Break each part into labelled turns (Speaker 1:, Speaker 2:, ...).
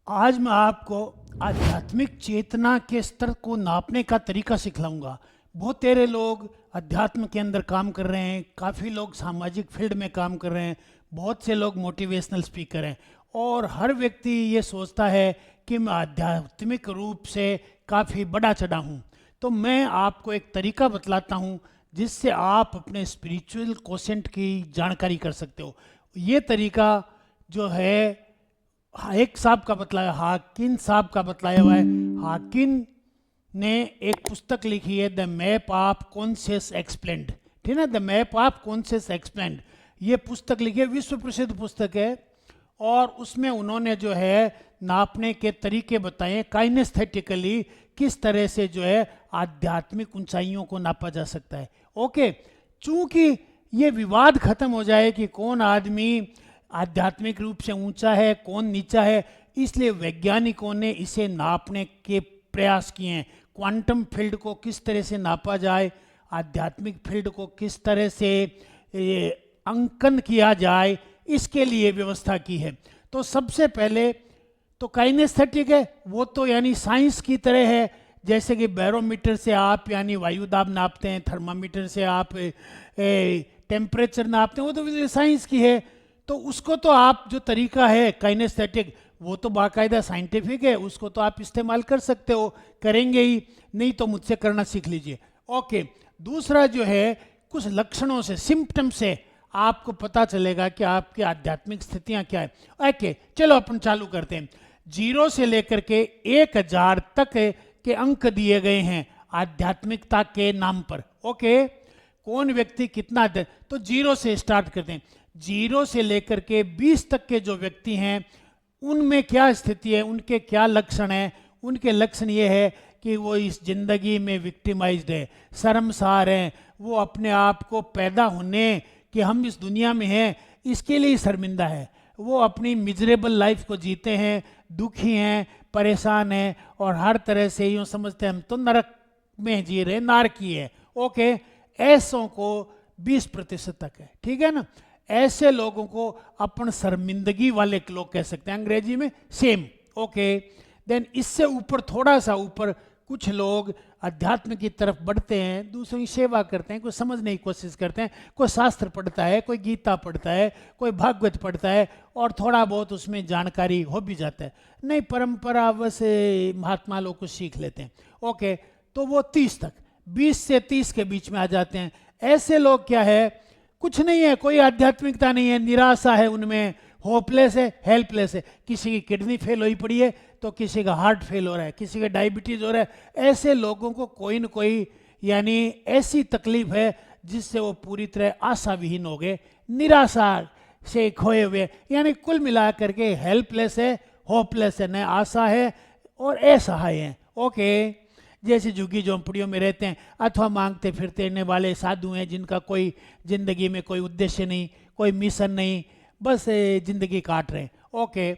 Speaker 1: आज मैं आपको आध्यात्मिक चेतना के स्तर को नापने का तरीका सिखलाऊंगा। बहुत तेरे लोग अध्यात्म के अंदर काम कर रहे हैं, काफ़ी लोग सामाजिक फील्ड में काम कर रहे हैं, बहुत से लोग मोटिवेशनल स्पीकर हैं और हर व्यक्ति ये सोचता है कि मैं आध्यात्मिक रूप से काफ़ी बड़ा चढ़ा हूँ। तो मैं आपको एक तरीका बतलाता हूँ जिससे आप अपने स्पिरिचुअल कोशेंट की जानकारी कर सकते हो। ये तरीका जो है एक साहब का बतलाया, हाकिन साहब का बतलाया हुआ है। हाकिन ने एक पुस्तक लिखी है, the map of conscious explained, ठीक है ना, the map of conscious explained. ये पुस्तक लिखी है, विश्व प्रसिद्ध पुस्तक है और उसमें उन्होंने जो है नापने के तरीके बताए काइनेस्थेटिकली, किस तरह से जो है आध्यात्मिक ऊंचाइयों को नापा जा सकता है। ओके, चूंकि ये विवाद खत्म हो जाए कि कौन आदमी आध्यात्मिक रूप से ऊंचा है कौन नीचा है, इसलिए वैज्ञानिकों ने इसे नापने के प्रयास किए हैं। क्वांटम फील्ड को किस तरह से नापा जाए, आध्यात्मिक फील्ड को किस तरह से अंकन किया जाए, इसके लिए व्यवस्था की है। तो सबसे पहले तो काइनेस्थेटिक है, वो तो यानी साइंस की तरह है, जैसे कि बैरोमीटर से आप यानी वायु दाब नापते हैं, थर्मामीटर से आप टेम्परेचर नापते हैं, वो तो साइंस की है। तो उसको तो आप जो तरीका है काइनेस्थेटिक, वो तो बाकायदा साइंटिफिक है, उसको तो आप इस्तेमाल कर सकते हो, करेंगे ही, नहीं तो मुझसे करना सीख लीजिए। ओके, दूसरा जो है कुछ लक्षणों से, सिम्पटम से आपको पता चलेगा कि आपकी आध्यात्मिक स्थितियां क्या है। ओके, चलो अपन चालू करते हैं। 0 से लेकर के 1000 तक के अंक दिए गए हैं आध्यात्मिकता के नाम पर। ओके, कौन व्यक्ति कितना तो 0 से स्टार्ट करते हैं। 0 से लेकर के 20 तक के जो व्यक्ति हैं उनमें क्या स्थिति है, उनके क्या लक्षण हैं। उनके लक्षण ये है कि वो इस जिंदगी में विक्टिमाइज्ड है, शर्मसार हैं, वो अपने आप को पैदा होने कि हम इस दुनिया में हैं इसके लिए शर्मिंदा है, वो अपनी मिजरेबल लाइफ को जीते हैं, दुखी हैं, परेशान हैं और हर तरह से यूँ समझते हैं हम तो नरक में जी रहे, नारकी है। ओके, ऐसों को 20% तक है, ठीक है ना। ऐसे लोगों को अपन शर्मिंदगी वाले लोग कह सकते हैं, अंग्रेजी में सेम। ओके, देन इससे ऊपर, थोड़ा सा ऊपर, कुछ लोग अध्यात्म की तरफ बढ़ते हैं, दूसरों की सेवा करते हैं, कोई समझने की कोशिश करते हैं, कोई शास्त्र पढ़ता है, कोई गीता पढ़ता है, कोई भागवत पढ़ता है और थोड़ा बहुत उसमें जानकारी हो भी जाता है, नहीं परंपरा वैसे महात्मा लोग कुछ सीख लेते हैं। ओके, तो वो 30 तक, 20 से 30 के बीच में आ जाते हैं। ऐसे लोग क्या है, कुछ नहीं है, कोई आध्यात्मिकता नहीं है, निराशा है उनमें, होपलेस है, हेल्पलेस है। किसी की किडनी फेल हुई पड़ी है तो किसी का हार्ट फेल हो रहा है, किसी का डायबिटीज हो रहा है। ऐसे लोगों को कोई न कोई यानी ऐसी तकलीफ है जिससे वो पूरी तरह आशा विहीन हो गए, निराशा से खोए हुए, यानी कुल मिला करके हेल्पलेस है, होपलेस है, न आशा है और असहाय है। ओके, जैसे झुग्गी झोंपड़ियों में रहते हैं अथवा मांगते फिरते रहने वाले साधु हैं जिनका कोई जिंदगी में कोई उद्देश्य नहीं, कोई मिशन नहीं, बस जिंदगी काट रहे हैं। ओके,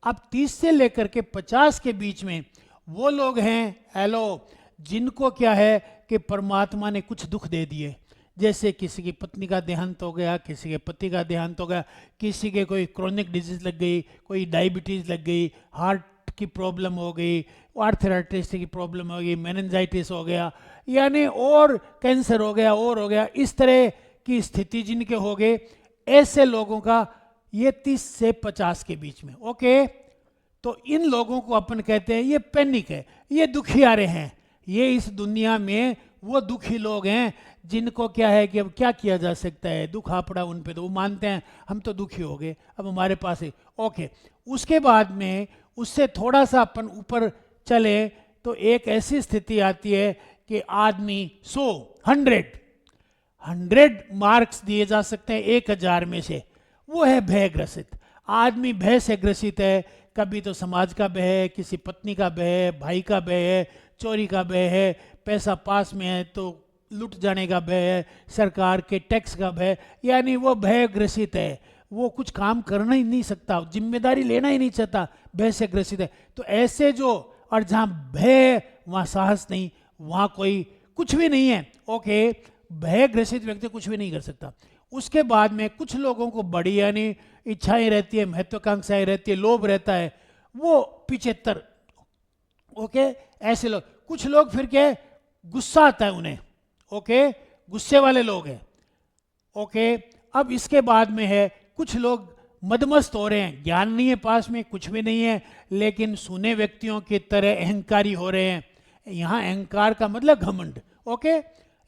Speaker 1: अब 30 से लेकर के 50 के बीच में वो लोग हैं, हेलो, जिनको क्या है कि परमात्मा ने कुछ दुख दे दिए, जैसे किसी की पत्नी का देहांत हो गया, किसी के पति का देहांत हो गया, किसी के कोई क्रोनिक डिजीज लग गई, कोई डायबिटीज़ लग गई, हार्ट की प्रॉब्लम हो गई, आर्थराइटिस की प्रॉब्लम हो गई, मेनिंजाइटिस हो गया, यानी और कैंसर हो गया और हो गया, इस तरह की स्थिति जिनके हो गए, ऐसे लोगों का ये 30 से 50 के बीच में। ओके, तो इन लोगों को अपन कहते हैं ये पैनिक है, ये दुखियारे हैं, ये इस दुनिया में वो दुखी लोग हैं जिनको क्या है कि अब क्या किया जा सकता है, दुख आ पड़ा उन पे, तो वो मानते हैं हम तो दुखी हो गए, अब हमारे पास है। ओके, उसके बाद में उससे थोड़ा सा अपन ऊपर चले तो एक ऐसी स्थिति आती है कि आदमी 100 मार्क्स दिए जा सकते हैं 1000 में से, वो है भय ग्रसित। आदमी भय से ग्रसित है, कभी तो समाज का भय है, किसी पत्नी का भय है, भाई का भय है, चोरी का भय है, पैसा पास में है तो लुट जाने का भय है, सरकार के टैक्स का भय, यानी वो भय ग्रसित है, वो कुछ काम करना ही नहीं सकता, जिम्मेदारी लेना ही नहीं चाहता, भय से ग्रसित है। तो ऐसे जो, और जहाँ भय वहाँ साहस नहीं, वहाँ कोई कुछ भी नहीं है। ओके, भय ग्रसित व्यक्ति कुछ भी नहीं कर सकता। उसके बाद में कुछ लोगों को बड़ी यानी इच्छाएं रहती है, महत्वाकांक्षाएं रहती है, लोभ रहता है, वो 75। ओके, ऐसे लोग। कुछ लोग फिर क्या है, गुस्सा आता है उन्हें, ओके, गुस्से वाले लोग हैं। ओके, अब इसके बाद में है कुछ लोग मदमस्त हो रहे हैं, ज्ञान नहीं है पास में, कुछ भी नहीं है, लेकिन सुने व्यक्तियों की तरह अहंकारी हो रहे हैं। यहाँ अहंकार का मतलब घमंड। ओके,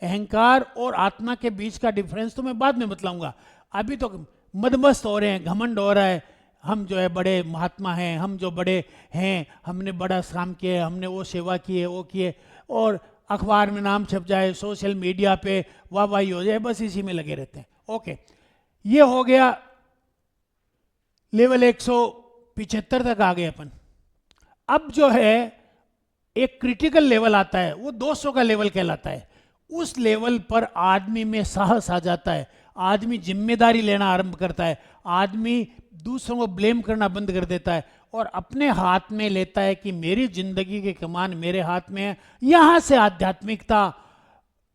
Speaker 1: अहंकार और आत्मा के बीच का डिफरेंस तो मैं बाद में बतलाऊंगा। अभी तो मदमस्त हो रहे हैं, घमंड हो रहा है, हम जो है बड़े महात्मा हैं, हम जो बड़े हैं, हमने बड़ा काम किया, हमने वो सेवा की है, वो किए, और अखबार में नाम छप जाए, सोशल मीडिया पे वाहवाही हो जाए, बस इसी में लगे रहते हैं। ओके, ये हो गया लेवल 175 तक आ गए अपन। अब जो है एक क्रिटिकल लेवल आता है, वो 200 का लेवल कहलाता है। उस लेवल पर आदमी में साहस आ जाता है, आदमी जिम्मेदारी लेना आरंभ करता है, आदमी दूसरों को ब्लेम करना बंद कर देता है और अपने हाथ में लेता है कि मेरी जिंदगी की कमान मेरे हाथ में है। यहां से आध्यात्मिकता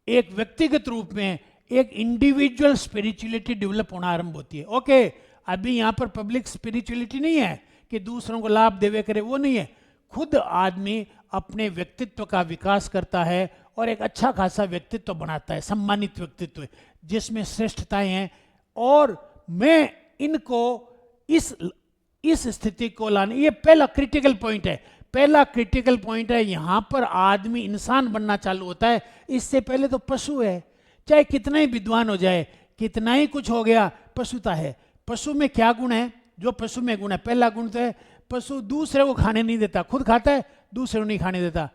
Speaker 1: एक व्यक्तिगत रूप में एक इंडिविजुअल स्पिरिचुअलिटी डेवलप होना आरंभ होती है। ओके, अभी यहाँ पर पब्लिक स्पिरिचुअलिटी नहीं है कि दूसरों को लाभ देवे करे, वो नहीं है। खुद आदमी अपने व्यक्तित्व का विकास करता है और एक अच्छा खासा व्यक्तित्व बनाता है, सम्मानित व्यक्तित्व जिसमें श्रेष्ठताएं हैं। और मैं इनको इस स्थिति को लाने, ये पहला क्रिटिकल पॉइंट है। पहला क्रिटिकल पॉइंट है, यहाँ पर आदमी इंसान बनना चालू होता है। इससे पहले तो पशु है, चाहे कितना ही विद्वान हो जाए, कितना ही कुछ हो गया, पशुता है। पशु में क्या गुण है? जो पशु में गुण है, पहला गुण तो है पशु दूसरे को खाने नहीं देता, खुद खाता है, दूसरे को नहीं खाने देता।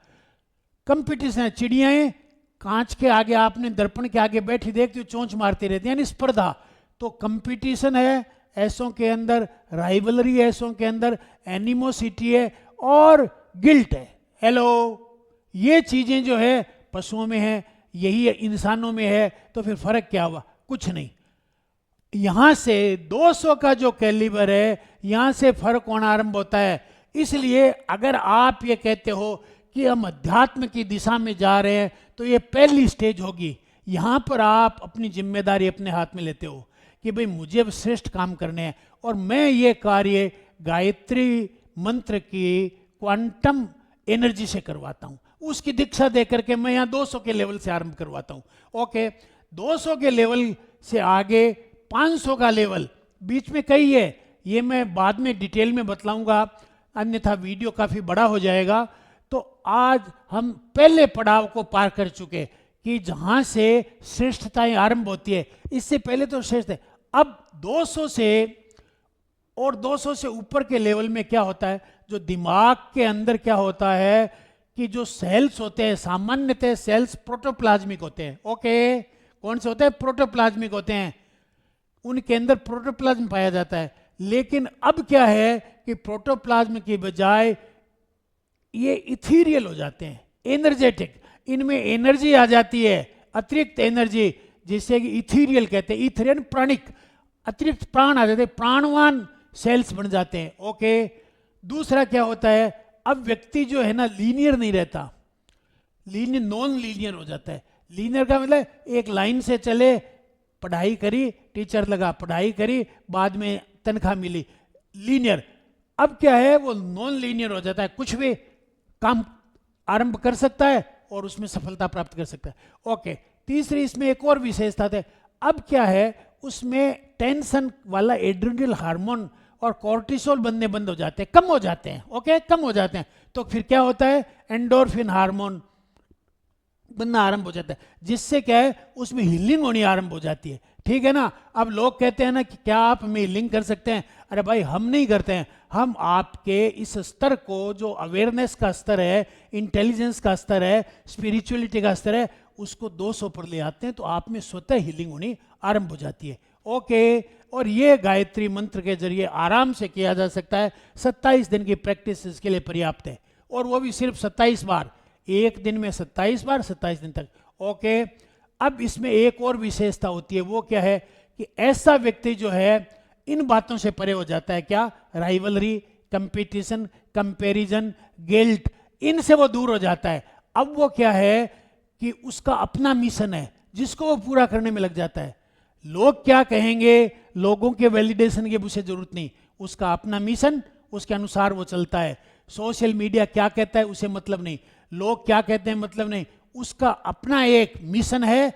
Speaker 1: कंपटीशन है, चिड़ियाएं कांच के आगे, आपने दर्पण के आगे बैठी देखती हो, चोंच मारती रहती है, यानी स्पर्धा। तो कंपटीशन है ऐसों के अंदर, राइवलरी है ऐसों के अंदर, एनिमोसिटी है और गिल्ट है। हेलो, ये चीजें जो है पशुओं में है, यही इंसानों में है, तो फिर फर्क क्या हुआ? कुछ नहीं। यहां से 200 का जो कैलिबर है, यहां से फर्क होना आरंभ होता है। इसलिए अगर आप ये कहते हो कि हम अध्यात्म की दिशा में जा रहे हैं, तो ये पहली स्टेज होगी। यहां पर आप अपनी जिम्मेदारी अपने हाथ में लेते हो कि भाई मुझे अब श्रेष्ठ काम करने हैं और मैं ये कार्य गायत्री मंत्र की क्वांटम एनर्जी से करवाता हूं। उसकी दीक्षा दे करके मैं यहाँ 200 के लेवल से आरंभ करवाता हूं। ओके, 200 के लेवल से आगे 500 का लेवल, बीच में कई है, ये मैं बाद में डिटेल में बतलाऊंगा, अन्यथा वीडियो काफी बड़ा हो जाएगा। तो आज हम पहले पड़ाव को पार कर चुके कि जहां से श्रेष्ठताएं आरंभ होती है। इससे पहले तो श्रेष्ठ है। अब 200 से और 200 से ऊपर के लेवल में क्या होता है, जो दिमाग के अंदर क्या होता है कि जो सेल्स होते हैं, सामान्यतः सेल्स प्रोटोप्लाज्मिक होते हैं। ओके, कौन से होते हैं? प्रोटोप्लाज्मिक होते हैं, उनके अंदर प्रोटोप्लाज्म पाया जाता है। लेकिन अब क्या है कि प्रोटोप्लाज्म की बजाय ये इथीरियल हो जाते हैं, एनर्जेटिक, इनमें एनर्जी आ जाती है, अतिरिक्त एनर्जी, जिसे कि इथीरियल कहते हैं। इथेरियन प्राणिक, अतिरिक्त प्राण आ जाते हैं, प्राणवान सेल्स बन जाते हैं। ओके, दूसरा क्या होता है, अब व्यक्ति जो है ना लीनियर नहीं रहता, लीनियर नॉन लीनियर हो जाता है। लीनियर का मतलब एक लाइन से चले, पढ़ाई करी, टीचर लगा, पढ़ाई करी, बाद में तनख्वाह मिली, लीनियर। अब क्या है, वो नॉन लीनियर हो जाता है, कुछ भी काम आरंभ कर सकता है और उसमें सफलता प्राप्त कर सकता है। ओके, तीसरी इसमें एक और विशेषता है, अब क्या है, उसमें टेंशन वाला एड्रेनल हार्मोन और कोर्टिसोल बनने बंद हो जाते हैं, कम हो जाते हैं। ओके, कम हो जाते हैं, तो फिर क्या होता है, एंडोर्फिन हार्मोन बनना आरंभ हो जाता है, जिससे क्या है, उसमें हीलिंग होनी आरंभ हो जाती है। ठीक है ना? अब लोग कहते हैं ना कि क्या आप हमें हीलिंग कर सकते हैं? अरे भाई, हम नहीं करते हैं, हम आपके इस स्तर को, जो अवेयरनेस का स्तर है, इंटेलिजेंस का स्तर है, स्पिरिचुअलिटी का स्तर है, उसको 200 पर ले आते हैं, तो आप में स्वतः हीलिंग होनी आरंभ हो जाती है। ओके, और ये गायत्री मंत्र के जरिए आराम से किया जा सकता है। 27 दिन की प्रैक्टिस इसके लिए पर्याप्त है, और वो भी सिर्फ 27 बार, एक दिन में 27 बार, 27 दिन तक। ओके, अब इसमें एक और विशेषता होती है, वो क्या है कि ऐसा व्यक्ति जो है इन बातों से परे हो जाता है। क्या? राइवलरी, कंपटीशन, कंपैरिजन, गिल्ट, इनसे वो दूर हो जाता है। अब वो क्या है कि उसका अपना मिशन है जिसको वो पूरा करने में लग जाता है। लोग क्या कहेंगे, लोगों के वैलिडेशन की उसे जरूरत नहीं, उसका अपना मिशन, उसके अनुसार वो चलता है। सोशल मीडिया क्या कहता है उसे मतलब नहीं, लोग क्या कहते हैं मतलब नहीं, उसका अपना एक मिशन है,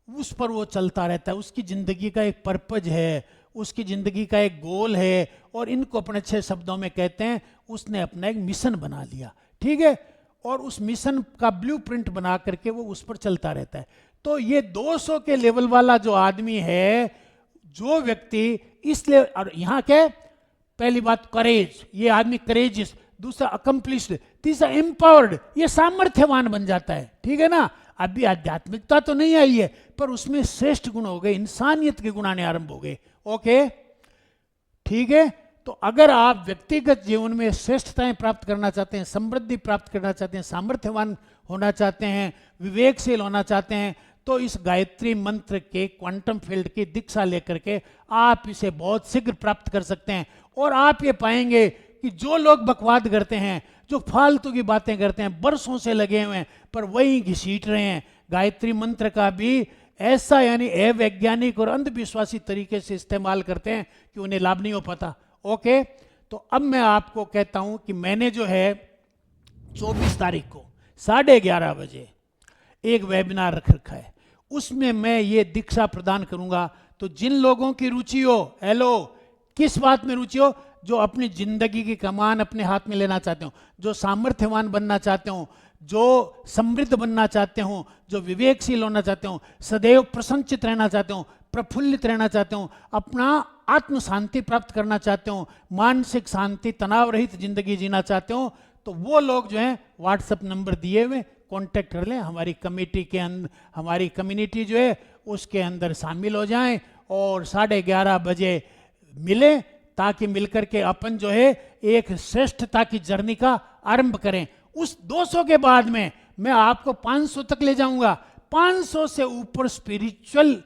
Speaker 1: उस पर वो चलता रहता है। उसकी ज़िंदगी का एक पर्पज है, उसकी ज़िंदगी का एक गोल है, और इनको अपने अच्छे शब्दों में कहते हैं उसने अपना एक मिशन बना लिया, ठीक है, और उस मिशन का ब्लूप्रिंट बना करके वो उस पर चलता रहता है। तो ये 200 के लेवल वाला जो आदमी है, जो व्यक्ति इसलिए, और यहाँ के पहली बात करेज, ये आदमी करेजियस, दूसरा अकम्प्लिश्ड, तीसरा एम्पावर्ड, ये सामर्थ्यवान बन जाता है, ठीक है ना। अभी आध्यात्मिकता तो नहीं आई है, पर उसमें श्रेष्ठ गुण हो गए, इंसानियत के गुण आने आरंभ हो गए। ओके, ठीक है। तो अगर आप व्यक्तिगत जीवन में श्रेष्ठताएं प्राप्त करना चाहते हैं, समृद्धि प्राप्त करना चाहते हैं, सामर्थ्यवान होना चाहते हैं, विवेकशील होना चाहते हैं, तो इस गायत्री मंत्र के क्वांटम फील्ड की दीक्षा लेकर के आप इसे बहुत शीघ्र प्राप्त कर सकते हैं। और आप ये पाएंगे कि जो लोग बकवाद करते हैं, जो फालतू की बातें करते हैं, बरसों से लगे हुए हैं पर वही घसीट रहे हैं, गायत्री मंत्र का भी ऐसा यानी अवैज्ञानिक और अंधविश्वासी तरीके से इस्तेमाल करते हैं कि उन्हें लाभ नहीं हो पाता। ओके, तो अब मैं आपको कहता हूं कि मैंने जो है 24 तारीख को 11:30 बजे एक वेबिनार रख रखा है, उसमें मैं ये दीक्षा प्रदान करूंगा। तो जिन लोगों की रुचि हो, हेलो, किस बात में रुचि हो, जो अपनी जिंदगी की कमान अपने हाथ में लेना चाहते हो, जो सामर्थ्यवान बनना चाहते हो, जो समृद्ध बनना चाहते हो, जो विवेकशील होना चाहते हो, सदैव प्रसन्नचित रहना चाहते हो, प्रफुल्लित रहना चाहते हो, अपना आत्म शांति प्राप्त करना चाहते हो, मानसिक शांति, तनाव रहित जिंदगी जीना चाहते हो, तो वो लोग जो हैं व्हाट्सएप नंबर दिए हुए कांटेक्ट कर लें, हमारी कमेटी के अंदर, हमारी कम्युनिटी जो है उसके अंदर शामिल हो जाएं और 11:30 बजे मिलें, ताकि मिलकर के अपन जो है एक श्रेष्ठता की जर्नी का आरंभ करें। उस 200 के बाद में मैं आपको 500 तक ले जाऊंगा। 500 से ऊपर स्पिरिचुअल,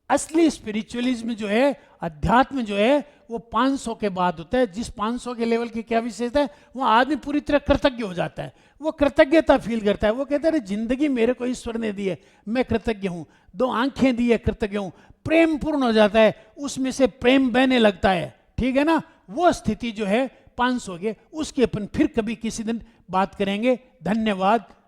Speaker 1: असली स्पिरिचुअलिज्म जो है, अध्यात्म जो है, वो 500 के बाद होता है। जिस 500 के लेवल की क्या विशेषता है, वो आदमी पूरी तरह कृतज्ञ हो जाता है, वो कृतज्ञता फील करता है, वो कहता है अरे जिंदगी मेरे को ईश्वर ने दी है, मैं कृतज्ञ हूँ, 2 आंखें दी है, कृतज्ञ हूँ, प्रेम पूर्ण हो जाता है, उसमें से प्रेम बहने लगता है, ठीक है ना। वो स्थिति जो है 500 के, उसकी अपन फिर कभी किसी दिन बात करेंगे। धन्यवाद।